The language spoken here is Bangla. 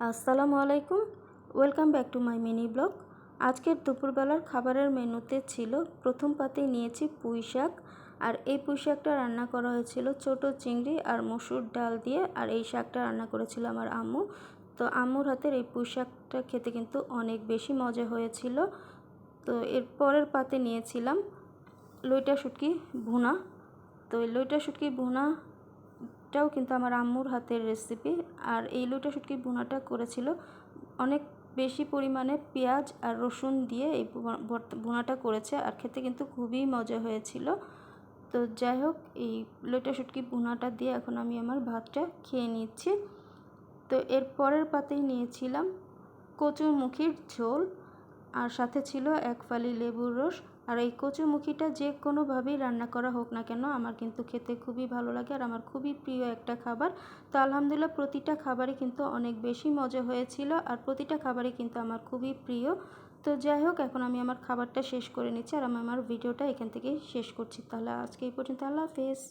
আসসালামু আলাইকুম, welcome back to my mini blog. আজকের দুপুরবেলার খাবারের মেনুতে ছিল, প্রথম পাতেই নিয়েছি পুঁই শাক। আর এই পুঁই শাকটা রান্না করা হয়েছিল ছোটো চিংড়ি আর মসুর ডাল দিয়ে। আর এই শাকটা রান্না করেছিল আমার আম্মু। তো আম্মুর হাতের এই পুঁই শাকটা খেতে কিন্তু অনেক বেশি মজা হয়েছিল। তো এর পরের পাতে নিয়েছিলাম লইটা শুটকি ভুনা। তো এই লইটা শুটকি ভুনাটাও কিন্তু আমার আম্মুর হাতের রেসিপি। আর এই লইটা শুটকি ভুনাটা করেছিল অনেক বেশি পরিমাণে পেঁয়াজ আর রসুন দিয়ে এই ভুনাটা করেছে, আর খেতে কিন্তু খুবই মজা হয়েছিল। তো যাই হোক, এই লইটা শুটকি ভুনাটা দিয়ে এখন আমি আমার ভাতটা খেয়ে নিচ্ছি। তো এর পরের পাতেই নিয়েছিলাম কচুরমুখির ঝোল, আর সাথে ছিল এক ফালি লেবুর রস। আর এই কচুরমুখিটা যে কোনোভাবেই রান্না করা হোক না কেন, আমার কিন্তু খেতে খুবই ভালো লাগে আর আমার খুবই প্রিয় একটা খাবার। তো আলহামদুলিল্লাহ, প্রতিটা খাবারই কিন্তু অনেক বেশি মজা হয়েছিল আর প্রতিটা খাবারই কিন্তু আমার খুবই প্রিয়। তো যাই হোক, এখন আমি আমার খাবারটা শেষ করে নিচ্ছি আর আমি আমার ভিডিওটা এখান থেকেই শেষ করছি। তাহলে আজকে এই পর্যন্ত, আল্লাহ হাফেজ।